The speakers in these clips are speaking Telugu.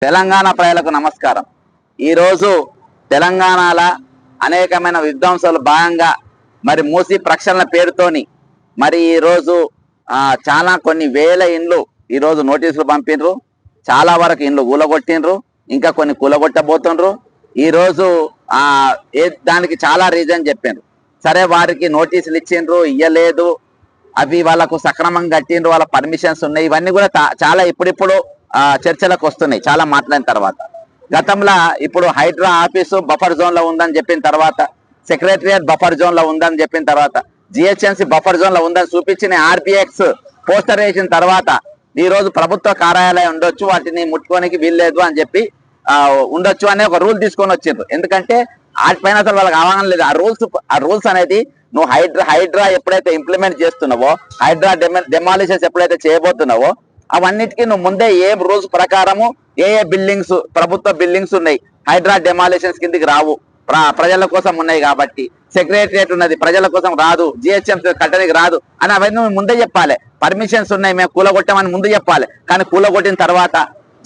తెలంగాణ ప్రజలకు నమస్కారం. ఈరోజు తెలంగాణలో అనేకమైన విధ్వంసాలు భాగంగా మరి మూసి ప్రక్షాళన పేరుతోని మరి ఈరోజు చాలా కొన్ని వేల ఇండ్లు ఈరోజు నోటీసులు పంపినరు. చాలా వరకు ఇండ్లు కూలగొట్టినరు, ఇంకా కొన్ని కూలగొట్టబోతుండ్రు. ఈరోజు దానికి చాలా రీజన్ చెప్పారు. సరే, వారికి నోటీసులు ఇచ్చిండ్రు, ఇయ్యలేదు, అవి వాళ్ళకు సక్రమంగా కట్టిండ్రు, వాళ్ళ పర్మిషన్స్ ఉన్నాయి. ఇవన్నీ కూడా చాలా ఇప్పుడిప్పుడు చర్చలకు వస్తున్నాయి. చాలా మాట్లాడిన తర్వాత గతంలో ఇప్పుడు హైడ్రా ఆఫీసు బఫర్ జోన్ లో ఉందని చెప్పిన తర్వాత, సెక్రటరియట్ బఫర్ జోన్ లో ఉందని చెప్పిన తర్వాత, జిహెచ్ఎంసీ బఫర్ జోన్ లో ఉందని చూపించిన ఆర్బిఎక్స్ పోస్టర్ వేసిన తర్వాత ఈ రోజు ప్రభుత్వ కార్యాలయం ఉండొచ్చు, వాటిని ముట్టుకోనికి వీల్లేదు అని చెప్పి ఉండొచ్చు అనే ఒక రూల్ తీసుకొని వచ్చిండ్రు. ఎందుకంటే వాటిపైన అసలు వాళ్ళకి అవగాహన లేదు. ఆ రూల్స్ అనేది నువ్వు హైడ్రా ఎప్పుడైతే ఇంప్లిమెంట్ చేస్తున్నావో, హైడ్రా డెమాలిషన్స్ ఎప్పుడైతే చేయబోతున్నావో, అవన్నిటికీ నువ్వు ముందే ఏ రూల్స్ ప్రకారము ఏ బిల్డింగ్స్, ప్రభుత్వ బిల్డింగ్స్ ఉన్నాయి, హైడ్రా డెమాలిషన్స్ కిందికి రావు, ప్రజల కోసం ఉన్నాయి కాబట్టి. సెక్రటరియట్ ఉన్నది, ప్రజల కోసం రాదు, జిహెచ్ఎంసీ కట్టడానికి రాదు అని అవన్నీ ముందే చెప్పాలి. పర్మిషన్స్ ఉన్నాయి, మేము కూలగొట్టామని ముందు చెప్పాలి. కానీ కూలగొట్టిన తర్వాత,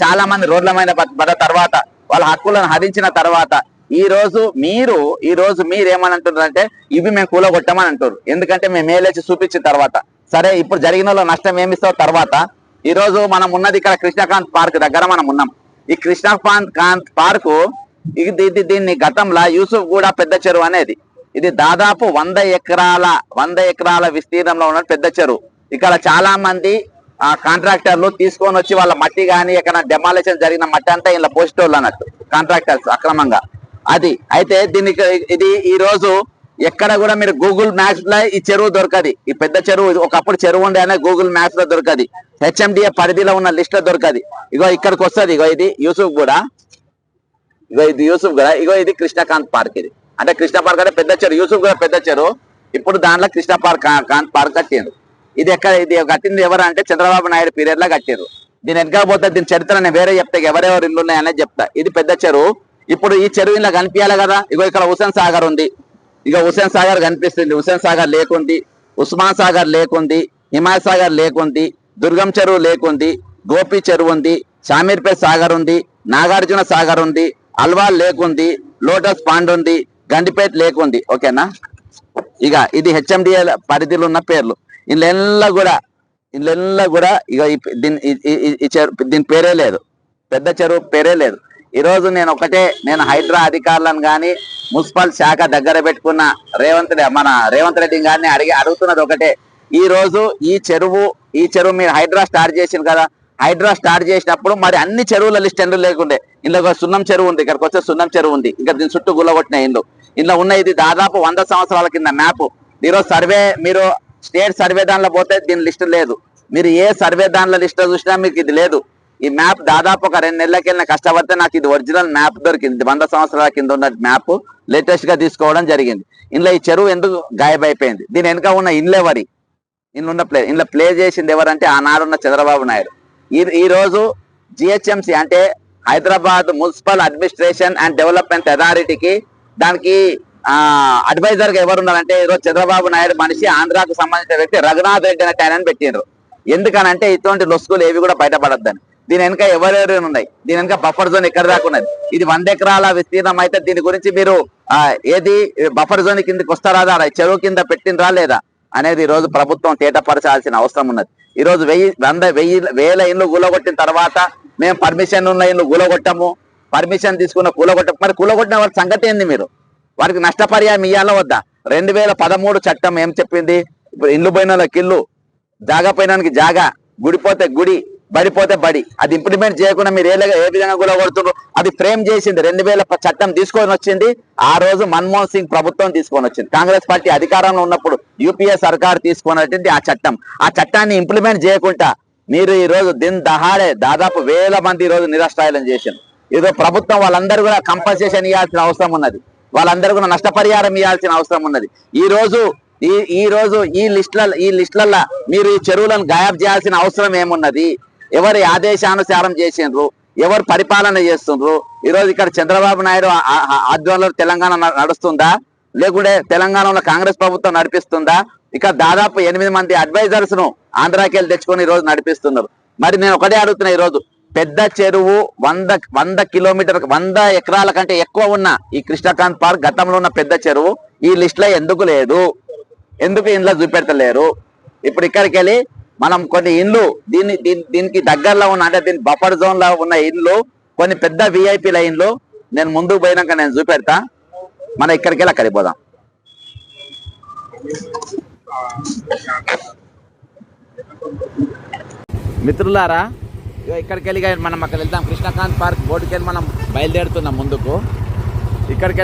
చాలా మంది రోడ్ల మీద పడ్డ తర్వాత, వాళ్ళ హక్కులను హరించిన తర్వాత ఈ రోజు మీరు ఏమని అంటున్నారంటే ఇవి మేము కూలగొట్టామని అంటారు. ఎందుకంటే మేము మేలేసి చూపించిన తర్వాత. సరే, ఇప్పుడు జరిగిన నష్టం ఏమిస్తావు తర్వాత. ఈ రోజు మనం ఉన్నది ఇక్కడ కృష్ణకాంత్ పార్క్ దగ్గర మనం ఉన్నాం. ఈ కృష్ణకాంత్ పార్కు దీన్ని గతంలో యూసుఫ్ గూడ పెద్ద చెరువు అనేది, ఇది దాదాపు 100 ఎకరాల విస్తీర్ణంలో ఉన్న పెద్ద చెరువు. ఇక్కడ చాలా మంది కాంట్రాక్టర్లు తీసుకొని వచ్చి వాళ్ళ మట్టి కానీ ఎక్కడ డెమాలిషన్ జరిగిన మట్టి అంతా ఇలా పోస్టోళ్ళు అన్నట్టు కాంట్రాక్టర్స్ అక్రమంగా. అయితే ఇది ఈ రోజు ఎక్కడ కూడా మీరు గూగుల్ మ్యాప్స్ లో ఈ చెరువు దొరకది. ఈ పెద్ద చెరువు ఒకప్పుడు చెరువు ఉండే అనే గూగుల్ మ్యాప్స్ లో దొరకది, హెచ్ఎండిఏ పరిధిలో ఉన్న లిస్ట్ లో దొరకది. ఇగో ఇక్కడికి వస్తుంది. ఇది యూసుఫ్ గూడ, ఇది కృష్ణకాంత్ పార్క్. ఇది అంటే కృష్ణ పార్క్ అంటే పెద్ద చెరువు, యూసుఫ్ గూడ పెద్ద చెరువు. ఇప్పుడు దాంట్లో కృష్ణ కాంత్ పార్క్ కట్టిండ్రు. ఇది కట్టింది ఎవరు అంటే చంద్రబాబు నాయుడు పీరియడ్ లో కట్టిండ్రు. దీని వెనకపోతే దీని చరిత్ర నేను వేరే చెప్తా, ఎవరెవరు ఇల్లు ఉన్నాయనేది చెప్తా. ఇది పెద్ద చెరువు. ఇప్పుడు ఈ చెరువు ఇలా కనిపించాలి కదా. ఇక్కడ హుసేన్ సాగర్ ఉంది, హుసేన్ సాగర్ కనిపిస్తుంది. హుసేన్ సాగర్ లేకుంది, ఉస్మాన్ సాగర్ లేకుంది, హిమాయత్ సాగర్ లేకుంది, దుర్గం చెరువు లేకుంది, గోపి చెరువు ఉంది, షామీర్పేట్ సాగర్ ఉంది, నాగార్జున సాగర్ ఉంది, అల్వాల్ లేకుంది, లోటస్ పాండ్ ఉంది, గండిపేట్ లేకుంది. ఓకేనా. ఇది హెచ్ఎండిఏ పరిధిలో ఉన్న పేర్లు. ఇళ్ళెల్లా కూడా దీని పేరే లేదు, పెద్ద చెరువు పేరే లేదు. ఈరోజు నేను హైడ్రా అధికారులను కానీ మున్సిపల్ శాఖ దగ్గర పెట్టుకున్న మన రేవంత్ రెడ్డి గారిని అడుగుతున్నది ఒకటే. ఈ రోజు ఈ చెరువు మీరు హైడ్రా స్టార్ట్ చేసింది కదా. హైడ్రా స్టార్ట్ చేసినప్పుడు మరి అన్ని చెరువుల లిస్ట్ ఎందుకు లేకుండే. ఇందులో సున్నం చెరువు ఉంది, ఇక్కడికి వచ్చే సున్నం చెరువు ఉంది, ఇంకా దీని చుట్టూ గుల్లగొట్టిన ఇందులో ఉన్న ఇది దాదాపు 100 సంవత్సరాల కింద మ్యాప్. ఈరోజు సర్వే, మీరు స్టేట్ సర్వే దానిలో పోతే దీని లిస్ట్ లేదు. మీరు ఏ సర్వే దానిలో లిస్ట్ చూసినా మీకు ఇది లేదు. ఈ మ్యాప్ దాదాపు ఒక 2 నెలలకి వెళ్ళిన కష్టపడితే నాకు ఇది ఒరిజినల్ మ్యాప్ దొరికింది. 100 సంవత్సరాల కింద ఉన్న మ్యాప్ లేటెస్ట్ గా తీసుకోవడం జరిగింది. ఇందులో ఈ చెరువు ఎందుకు గాయబైపోయింది, దీని వెనుక ఉన్న ఇండ్లెవరి, ఇందులో ప్లే చేసింది ఎవరంటే ఆనాడున్న చంద్రబాబు నాయుడు. ఈ రోజు జిహెచ్ఎంసీ అంటే Hyderabad municipal administration and development అథారిటీకి, దానికి అడ్వైజర్ గా ఎవరున్నారంటే ఈరోజు చంద్రబాబు నాయుడు మనిషి, ఆంధ్రాకు సంబంధించిన వ్యక్తి రఘునాథ్ రెడ్డి అనే ఆయన పెట్టిండ్రు. ఎందుకనంటే ఇటువంటి లొసుకులు ఏవి కూడా బయటపడద్దని. దీని వెనుక ఎవరెవరు ఉన్నాయి, దీని వెనుక బఫర్ జోన్ ఎక్కడ దాకా ఉన్నది. ఇది 100 ఎకరాల విస్తీర్ణం అయితే దీని గురించి మీరు ఏది బఫర్ జోన్ కిందకి వస్తారా, చెరువు కింద పెట్టినరా లేదా అనేది ఈ రోజు ప్రభుత్వం తేటపరచాల్సిన అవసరం ఉన్నది. ఈ రోజు వేల ఇండ్లు కూలగొట్టిన తర్వాత మేము పర్మిషన్ ఉన్న ఇండ్లు కూలగొట్టము, పర్మిషన్ తీసుకున్న కూలగొట్టము. మరి కూలగొట్టిన వాళ్ళ సంగతి ఏంది, మీరు వారికి నష్టపరిహారం ఇవ్వాలా వద్దా? 2013 చట్టం ఏం చెప్పింది? ఇప్పుడు ఇండ్లు పోయిన వాళ్ళకి ఇల్లు, జాగా పోయినానికి జాగా, గుడిపోతే గుడి, బడిపోతే బడి. అది ఇంప్లిమెంట్ చేయకుండా మీరు ఏ విధంగా కూలగొడుతున్నారు? అది ఫ్రేమ్ చేసింది 2000 చట్టం తీసుకొని వచ్చింది ఆ రోజు మన్మోహన్ సింగ్ ప్రభుత్వం తీసుకొని వచ్చింది. కాంగ్రెస్ పార్టీ అధికారంలో ఉన్నప్పుడు యూపీఏ సర్కార్ తీసుకొని ఆ చట్టం. ఆ చట్టాన్ని ఇంప్లిమెంట్ చేయకుండా మీరు ఈ రోజు దహాడే దాదాపు 1000 మంది ఈ రోజు నిరాశ్రాయం చేసింది. ఈరోజు ప్రభుత్వం వాళ్ళందరూ కూడా కంపన్సేషన్ ఇవ్వాల్సిన అవసరం ఉన్నది, వాళ్ళందరూ కూడా నష్టపరిహారం ఇవ్వాల్సిన అవసరం ఉన్నది. ఈ రోజు ఈ లిస్టులలో మీరు ఈ చెరువులను గాయబ్ చేయాల్సిన అవసరం ఏమున్నది? ఎవరి ఆదేశానుసారం చేసిండ్రు, ఎవరు పరిపాలన చేస్తుండ్రు? ఈరోజు ఇక్కడ చంద్రబాబు నాయుడు ఆధ్వర్యంలో తెలంగాణ నడుస్తుందా, లేకుంటే తెలంగాణలో కాంగ్రెస్ ప్రభుత్వం నడిపిస్తుందా? ఇక్కడ దాదాపు 8 మంది అడ్వైజర్స్ ను ఆంధ్రాకి వెళ్ళి తెచ్చుకొని ఈ రోజు నడిపిస్తున్నారు. మరి నేను ఒకటే అడుగుతున్నా, ఈ రోజు పెద్ద చెరువు 100 కిలోమీటర్ 100 ఎకరాల కంటే ఎక్కువ ఉన్న ఈ కృష్ణకాంత్ పార్క్ గతంలో ఉన్న పెద్ద చెరువు ఈ లిస్ట్ లో ఎందుకు లేదు, ఎందుకు ఇంట్లో చూపెడతలేరు? ఇప్పుడు ఇక్కడికి వెళ్ళి మనం కొన్ని ఇండ్లు దీనికి దగ్గరలో ఉన్న అంటే దీని బఫర్ జోన్ లో ఉన్న ఇండ్లు కొన్ని పెద్ద విఐపీల ఇండ్లు నేను ముందుకు పోయినాక నేను చూపెడతా. మనం ఇక్కడికి వెళ్ళి అక్కడికి పోదాం. మిత్రులారా, ఇక్కడికి వెళ్ళి మనం అక్కడ వెళ్తాం. కృష్ణకాంత్ పార్క్ బోర్డుకి వెళ్ళి మనం బయలుదేరుతున్నాం ముందుకు. ఇక్కడికి